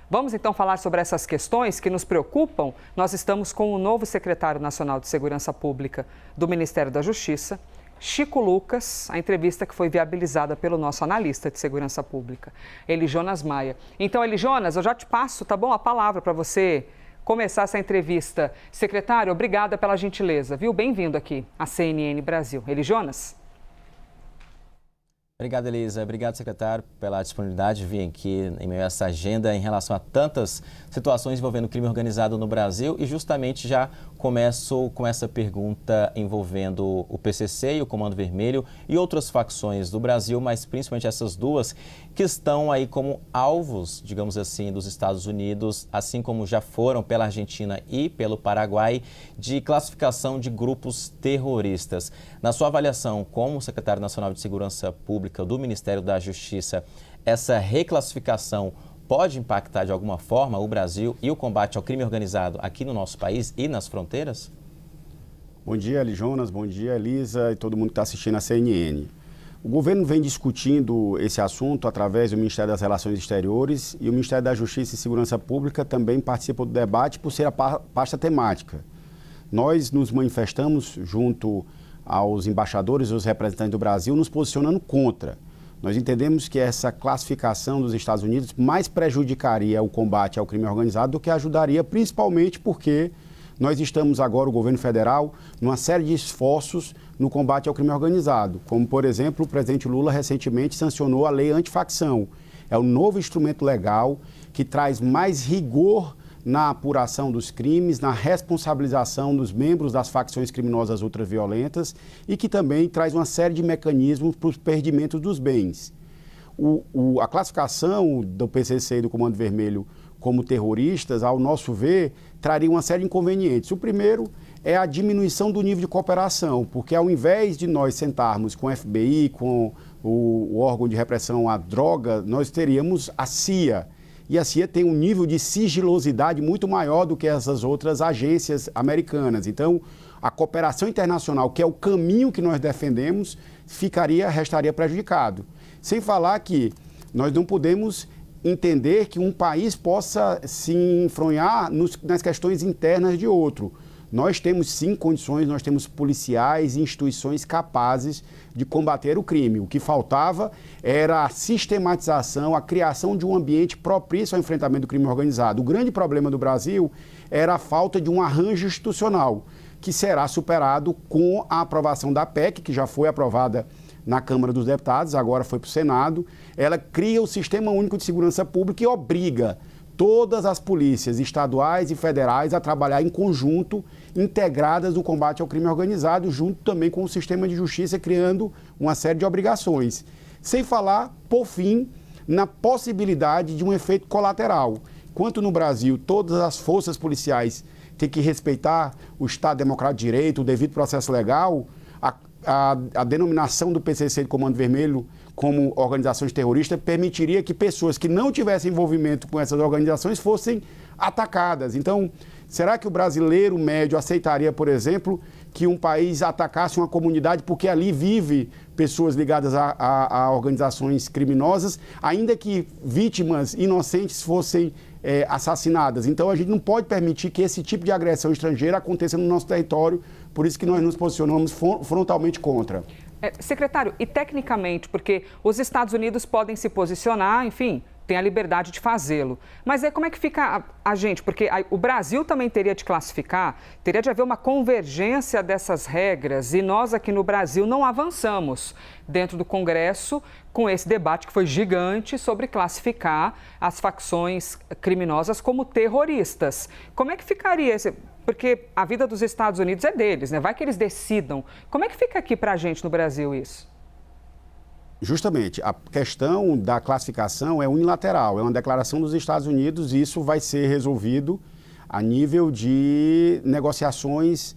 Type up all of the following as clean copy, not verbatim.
Vamos então falar sobre essas questões que nos preocupam? Nós estamos com o novo secretário nacional de Segurança Pública do Ministério da Justiça, Chico Lucas, a entrevista que foi viabilizada pelo nosso analista de segurança pública, Elijonas Maia. Então, Elijonas, eu já te passo, tá bom, a palavra para você começar essa entrevista. Secretário, obrigada pela gentileza, viu? Bem-vindo aqui à CNN Brasil. Elijonas? Obrigado, Elisa. Obrigado, secretário, pela disponibilidade de vir aqui em meio a essa agenda em relação a tantas situações envolvendo crime organizado no Brasil. E justamente já começo com essa pergunta envolvendo o PCC e o Comando Vermelho e outras facções do Brasil, mas principalmente essas duas que estão aí como alvos, digamos assim, dos Estados Unidos, assim como já foram pela Argentina e pelo Paraguai, de classificação de grupos terroristas. Na sua avaliação, como secretário nacional de Segurança Pública do Ministério da Justiça, essa reclassificação pode impactar de alguma forma o Brasil e o combate ao crime organizado aqui no nosso país e nas fronteiras? Bom dia, Elijonas, bom dia, Elisa e todo mundo que está assistindo a CNN. O governo vem discutindo esse assunto através do Ministério das Relações Exteriores e o Ministério da Justiça e Segurança Pública também participa do debate por ser a pasta temática. Nós nos manifestamos junto aos embaixadores e os representantes do Brasil nos posicionando contra. Nós entendemos que essa classificação dos Estados Unidos mais prejudicaria o combate ao crime organizado do que ajudaria, principalmente porque nós estamos agora, o governo federal, numa série de esforços no combate ao crime organizado, como, por exemplo, o presidente Lula recentemente sancionou a lei antifacção. É um novo instrumento legal que traz mais rigor na apuração dos crimes, na responsabilização dos membros das facções criminosas ultraviolentas e que também traz uma série de mecanismos para os perdimentos dos bens. A classificação do PCC e do Comando Vermelho como terroristas, ao nosso ver, traria uma série de inconvenientes. O primeiro é a diminuição do nível de cooperação, porque ao invés de nós sentarmos com o FBI, com o órgão de repressão à droga, nós teríamos a CIA. E a CIA tem um nível de sigilosidade muito maior do que essas outras agências americanas. Então, a cooperação internacional, que é o caminho que nós defendemos, restaria prejudicado. Sem falar que nós não podemos entender que um país possa se enfronhar nas questões internas de outro. Nós temos sim condições, nós temos policiais e instituições capazes de combater o crime. O que faltava era a sistematização, a criação de um ambiente propício ao enfrentamento do crime organizado. O grande problema do Brasil era a falta de um arranjo institucional, que será superado com a aprovação da PEC, que já foi aprovada na Câmara dos Deputados, agora foi para o Senado. Ela cria o Sistema Único de Segurança Pública e obriga todas as polícias estaduais e federais a trabalhar em conjunto, integradas no combate ao crime organizado, junto também com o sistema de justiça, criando uma série de obrigações. Sem falar, por fim, na possibilidade de um efeito colateral. Enquanto no Brasil todas as forças policiais têm que respeitar o Estado Democrático de Direito, o devido processo legal, a denominação do PCC de Comando Vermelho como organizações terroristas permitiria que pessoas que não tivessem envolvimento com essas organizações fossem atacadas. Então, será que o brasileiro médio aceitaria, por exemplo, que um país atacasse uma comunidade porque ali vive pessoas ligadas a organizações criminosas, ainda que vítimas inocentes fossem assassinadas? Então, a gente não pode permitir que esse tipo de agressão estrangeira aconteça no nosso território, por isso que nós nos posicionamos frontalmente contra. Secretário, e tecnicamente, porque os Estados Unidos podem se posicionar, enfim, tem a liberdade de fazê-lo. Mas aí como é que fica a gente? Porque o Brasil também teria de classificar, teria de haver uma convergência dessas regras e nós aqui no Brasil não avançamos dentro do Congresso com esse debate que foi gigante sobre classificar as facções criminosas como terroristas. Como é que ficaria esse... Porque a vida dos Estados Unidos é deles, né? Vai que eles decidam. Como é que fica aqui para a gente no Brasil isso? Justamente, a questão da classificação é unilateral, é uma declaração dos Estados Unidos e isso vai ser resolvido a nível de negociações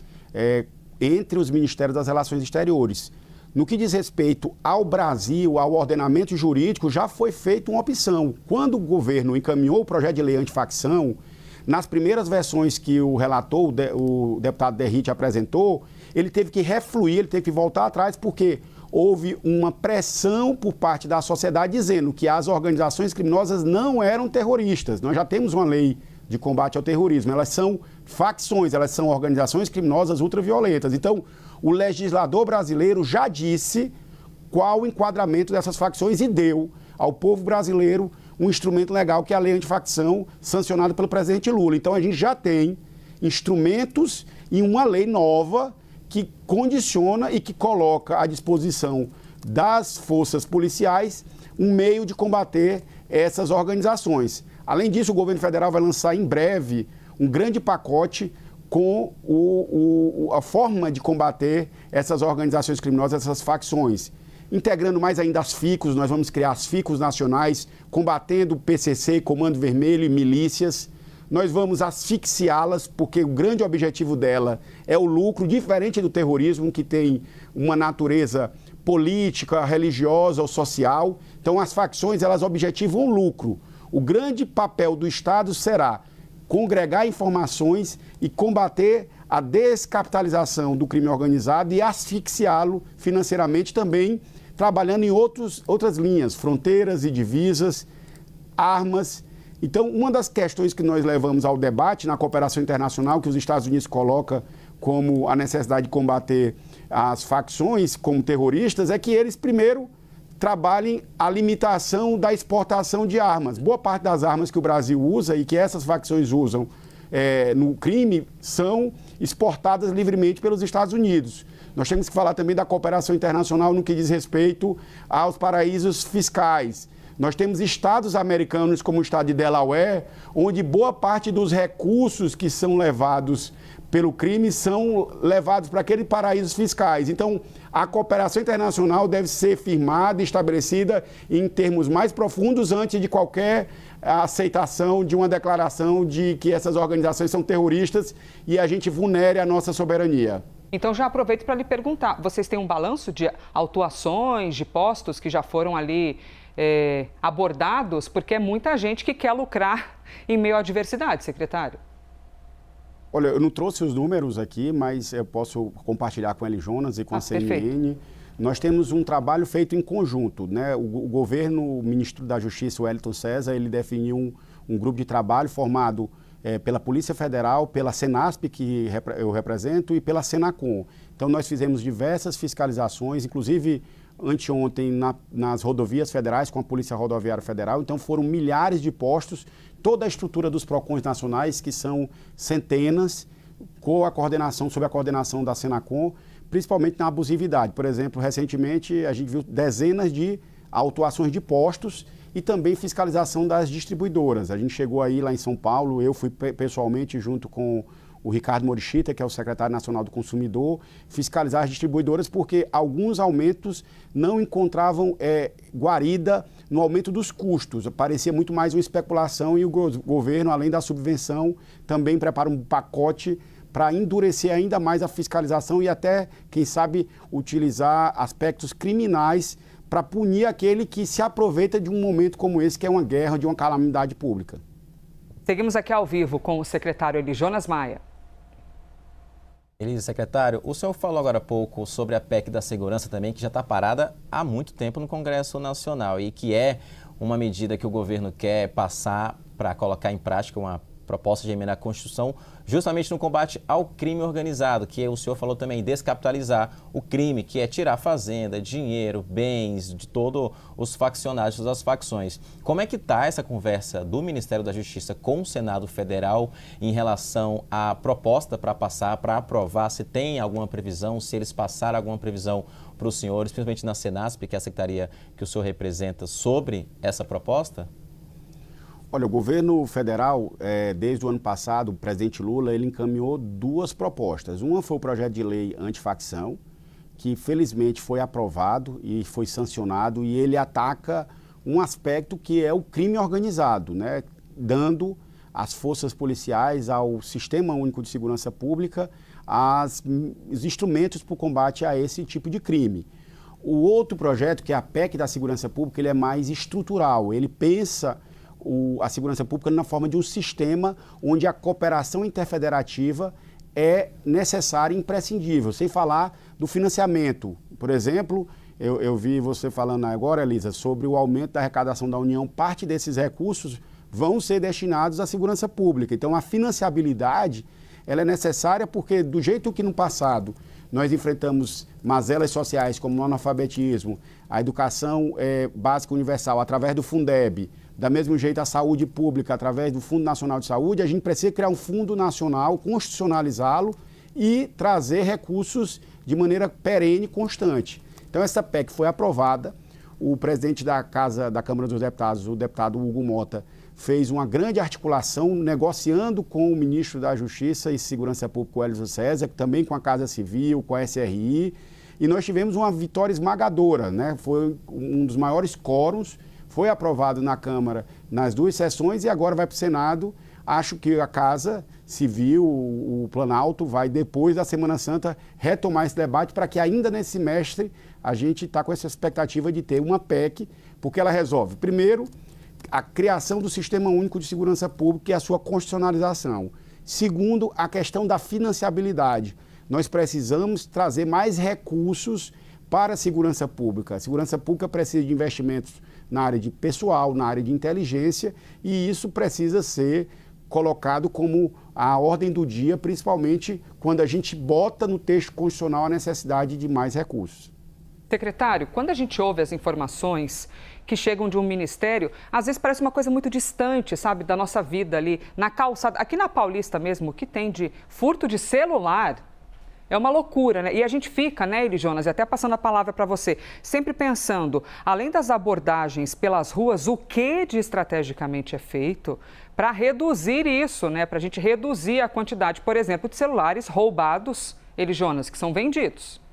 entre os Ministérios das Relações Exteriores. No que diz respeito ao Brasil, ao ordenamento jurídico, já foi feita uma opção. Quando o governo encaminhou o projeto de lei antifacção, nas primeiras versões que o relator, o deputado Derrite, apresentou, ele teve que refluir, ele teve que voltar atrás, porque houve uma pressão por parte da sociedade dizendo que as organizações criminosas não eram terroristas. Nós já temos uma lei de combate ao terrorismo, elas são facções, elas são organizações criminosas ultraviolentas. Então, o legislador brasileiro já disse qual o enquadramento dessas facções e deu ao povo brasileiro um instrumento legal que é a lei antifacção sancionada pelo presidente Lula. Então, a gente já tem instrumentos e uma lei nova que condiciona e que coloca à disposição das forças policiais um meio de combater essas organizações. Além disso, o governo federal vai lançar em breve um grande pacote com a forma de combater essas organizações criminosas, essas facções. Integrando mais ainda as FICOS, nós vamos criar as FICOS nacionais, combatendo o PCC, Comando Vermelho e milícias. Nós vamos asfixiá-las, porque o grande objetivo dela é o lucro, diferente do terrorismo, que tem uma natureza política, religiosa ou social. Então, as facções, elas objetivam o lucro. O grande papel do Estado será congregar informações e combater a descapitalização do crime organizado e asfixiá-lo financeiramente também, trabalhando em outras linhas, fronteiras e divisas, armas. Então, uma das questões que nós levamos ao debate na cooperação internacional, que os Estados Unidos colocam como a necessidade de combater as facções como terroristas, é que eles, primeiro, trabalhem a limitação da exportação de armas. Boa parte das armas que o Brasil usa e que essas facções usam no crime são exportadas livremente pelos Estados Unidos. Nós temos que falar também da cooperação internacional no que diz respeito aos paraísos fiscais. Nós temos estados americanos, como o estado de Delaware, onde boa parte dos recursos que são levados pelo crime são levados para aqueles paraísos fiscais. Então, a cooperação internacional deve ser firmada e estabelecida em termos mais profundos antes de qualquer aceitação de uma declaração de que essas organizações são terroristas e a gente vulnere a nossa soberania. Então, já aproveito para lhe perguntar, vocês têm um balanço de autuações, de postos que já foram ali abordados? Porque é muita gente que quer lucrar em meio à adversidade, secretário. Olha, eu não trouxe os números aqui, mas eu posso compartilhar com ele Jonas e com a CNN. Perfeito. Nós temos um trabalho feito em conjunto, né? O governo, o ministro da Justiça, o Wellington César, ele definiu um grupo de trabalho formado pela Polícia Federal, pela Senasp, que eu represento, e pela Senacom. Então, nós fizemos diversas fiscalizações, inclusive anteontem nas rodovias federais com a Polícia Rodoviária Federal. Então, foram milhares de postos, toda a estrutura dos PROCONs nacionais, que são centenas, sob a coordenação da Senacom, principalmente na abusividade. Por exemplo, recentemente a gente viu dezenas de autuações de postos e também fiscalização das distribuidoras. A gente chegou aí lá em São Paulo, eu fui pessoalmente junto com o Ricardo Morichita, que é o secretário nacional do consumidor, fiscalizar as distribuidoras porque alguns aumentos não encontravam guarida no aumento dos custos. Parecia muito mais uma especulação e o governo, além da subvenção, também prepara um pacote para endurecer ainda mais a fiscalização e até, quem sabe, utilizar aspectos criminais para punir aquele que se aproveita de um momento como esse, que é uma guerra, de uma calamidade pública. Seguimos aqui ao vivo com o secretário Eli Jonas Maia. Elisa, secretário, o senhor falou agora há pouco sobre a PEC da segurança também, que já está parada há muito tempo no Congresso Nacional e que é uma medida que o governo quer passar para colocar em prática, uma proposta de emenda à Constituição, justamente no combate ao crime organizado, que o senhor falou também, descapitalizar o crime, que é tirar fazenda, dinheiro, bens de todos os faccionários das facções. Como é que está essa conversa do Ministério da Justiça com o Senado Federal em relação à proposta para passar, para aprovar, se tem alguma previsão, se eles passaram alguma previsão para os senhores, principalmente na Senasp, que é a secretaria que o senhor representa, sobre essa proposta? Olha, o governo federal, desde o ano passado, o presidente Lula, ele encaminhou duas propostas. Uma foi o projeto de lei antifacção, que felizmente foi aprovado e foi sancionado, e ele ataca um aspecto que é o crime organizado, né? Dando às forças policiais, ao Sistema Único de Segurança Pública, os instrumentos para o combate a esse tipo de crime. O outro projeto, que é a PEC da Segurança Pública, ele é mais estrutural, ele pensa a segurança pública na forma de um sistema onde a cooperação interfederativa é necessária e imprescindível, sem falar do financiamento. Por exemplo, eu vi você falando agora, Elisa, sobre o aumento da arrecadação da União. Parte desses recursos vão ser destinados à segurança pública. Então, a financiabilidade ela é necessária porque, do jeito que no passado nós enfrentamos mazelas sociais como o analfabetismo, a educação básica universal através do Fundeb, da mesmo jeito a saúde pública através do Fundo Nacional de Saúde, a gente precisa criar um fundo nacional, constitucionalizá-lo e trazer recursos de maneira perene e constante. Então, essa PEC foi aprovada, o presidente da Câmara dos Deputados, o deputado Hugo Mota, fez uma grande articulação, negociando com o ministro da Justiça e Segurança Pública, o Hélio César, também com a Casa Civil, com a SRI, e nós tivemos uma vitória esmagadora, né? Foi um dos maiores quórums, foi aprovado na Câmara nas 2 sessões e agora vai para o Senado. Acho que a Casa Civil, o Planalto, vai depois da Semana Santa retomar esse debate para que ainda nesse semestre a gente está com essa expectativa de ter uma PEC, porque ela resolve, primeiro, a criação do Sistema Único de Segurança Pública e a sua constitucionalização. Segundo, a questão da financiabilidade. Nós precisamos trazer mais recursos para a segurança pública. A segurança pública precisa de investimentos na área de pessoal, na área de inteligência, e isso precisa ser colocado como a ordem do dia, principalmente quando a gente bota no texto constitucional a necessidade de mais recursos. Secretário, quando a gente ouve as informações que chegam de um ministério, às vezes parece uma coisa muito distante, sabe, da nossa vida ali, na calçada. Aqui na Paulista mesmo, o que tem de furto de celular é uma loucura, né? E a gente fica, né, Eli Jonas, e até passando a palavra para você, sempre pensando, além das abordagens pelas ruas, o que de estrategicamente é feito para reduzir isso, né? Para a gente reduzir a quantidade, por exemplo, de celulares roubados, Eli Jonas, que são vendidos.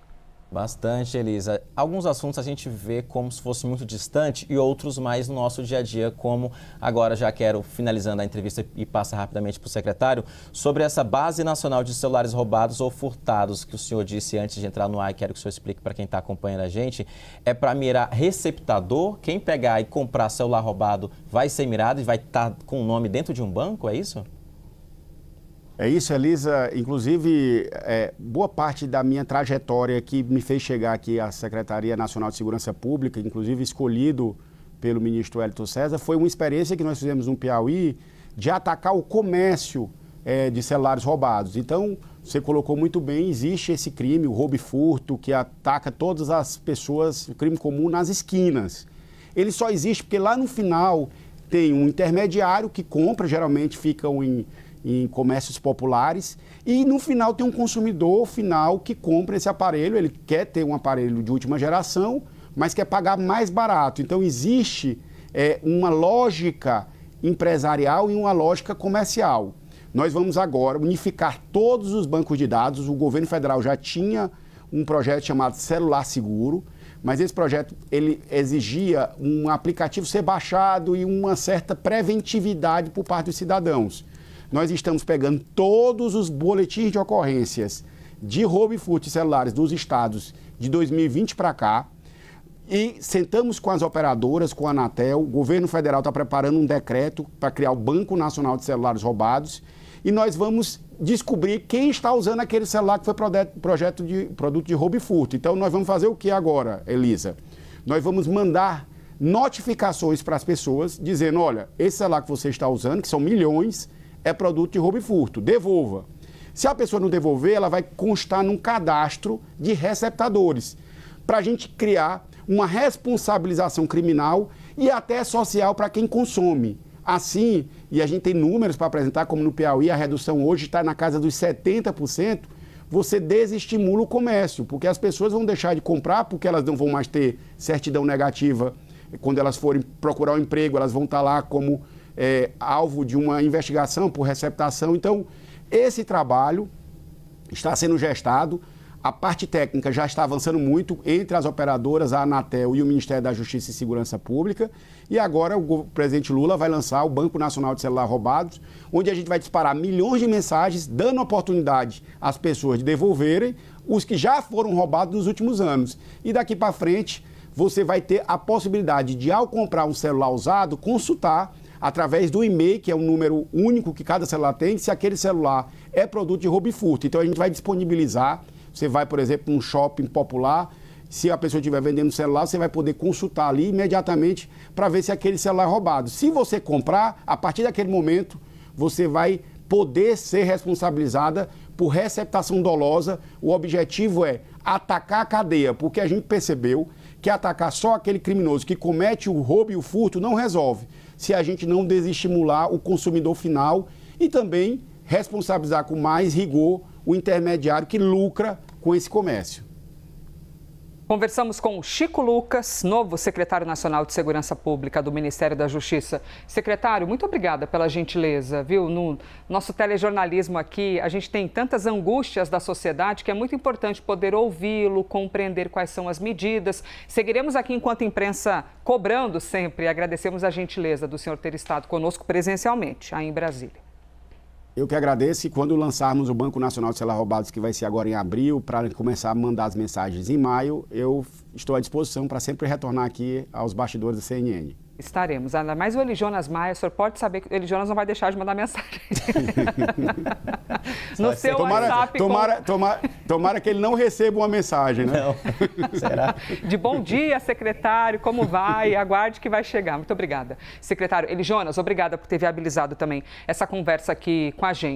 Bastante, Elisa. Alguns assuntos a gente vê como se fosse muito distante e outros mais no nosso dia a dia, como agora já quero, finalizando a entrevista e passa rapidamente para o secretário, sobre essa base nacional de celulares roubados ou furtados que o senhor disse antes de entrar no ar e quero que o senhor explique para quem está acompanhando a gente. É para mirar receptador? Quem pegar e comprar celular roubado vai ser mirado e vai estar com o nome dentro de um banco, é isso? É isso, Elisa. Inclusive, boa parte da minha trajetória que me fez chegar aqui à Secretaria Nacional de Segurança Pública, inclusive escolhido pelo ministro Hélio César, foi uma experiência que nós fizemos no Piauí de atacar o comércio de celulares roubados. Então, você colocou muito bem, existe esse crime, o roubo e furto, que ataca todas as pessoas, o crime comum nas esquinas. Ele só existe porque lá no final tem um intermediário que compra, geralmente ficam em comércios populares, e no final tem um consumidor final que compra esse aparelho, ele quer ter um aparelho de última geração, mas quer pagar mais barato. Então existe uma lógica empresarial e uma lógica comercial. Nós vamos agora unificar todos os bancos de dados, o governo federal já tinha um projeto chamado Celular Seguro, mas esse projeto ele exigia um aplicativo ser baixado e uma certa preventividade por parte dos cidadãos. Nós estamos pegando todos os boletins de ocorrências de roubo e furto de celulares dos estados de 2020 para cá e sentamos com as operadoras, com a Anatel. O governo federal está preparando um decreto para criar o Banco Nacional de Celulares Roubados e nós vamos descobrir quem está usando aquele celular que foi produto de roubo e furto. Então, nós vamos fazer o que agora, Elisa? Nós vamos mandar notificações para as pessoas dizendo, olha, esse celular que você está usando, que são milhões, é produto de roubo e furto, devolva. Se a pessoa não devolver, ela vai constar num cadastro de receptadores, para a gente criar uma responsabilização criminal e até social para quem consome. Assim, e a gente tem números para apresentar, como no Piauí, a redução hoje está na casa dos 70%, você desestimula o comércio, porque as pessoas vão deixar de comprar, porque elas não vão mais ter certidão negativa. Quando elas forem procurar um emprego, elas vão estar lá como alvo de uma investigação por receptação. Então, esse trabalho está sendo gestado, a parte técnica já está avançando muito entre as operadoras, a Anatel e o Ministério da Justiça e Segurança Pública, e agora o presidente Lula vai lançar o Banco Nacional de Celular Roubados, onde a gente vai disparar milhões de mensagens, dando oportunidade às pessoas de devolverem os que já foram roubados nos últimos anos. E daqui para frente, você vai ter a possibilidade de, ao comprar um celular usado, consultar através do e-mail, que é um número único que cada celular tem, se aquele celular é produto de roubo e furto. Então, a gente vai disponibilizar, você vai, por exemplo, num shopping popular, se a pessoa estiver vendendo celular, você vai poder consultar ali imediatamente para ver se aquele celular é roubado. Se você comprar, a partir daquele momento, você vai poder ser responsabilizada por receptação dolosa. O objetivo é atacar a cadeia, porque a gente percebeu que atacar só aquele criminoso que comete o roubo e o furto não resolve, se a gente não desestimular o consumidor final e também responsabilizar com mais rigor o intermediário que lucra com esse comércio. Conversamos com Chico Lucas, novo secretário nacional de Segurança Pública do Ministério da Justiça. Secretário, muito obrigada pela gentileza, viu? No nosso telejornalismo aqui, a gente tem tantas angústias da sociedade que é muito importante poder ouvi-lo, compreender quais são as medidas. Seguiremos aqui enquanto imprensa cobrando sempre e agradecemos a gentileza do senhor ter estado conosco presencialmente, aí em Brasília. Eu que agradeço, e quando lançarmos o Banco Nacional de Celular Roubados, que vai ser agora em abril, para começar a mandar as mensagens em maio, eu estou à disposição para sempre retornar aqui aos bastidores da CNN. Estaremos. Ainda mais o Elijonas Maia, o senhor pode saber que o Elijonas não vai deixar de mandar mensagem. No seu WhatsApp. Tomara que ele não receba uma mensagem, né? Não. Será? De bom dia, secretário, como vai? Aguarde que vai chegar. Muito obrigada. Secretário Elijonas, obrigada por ter viabilizado também essa conversa aqui com a gente.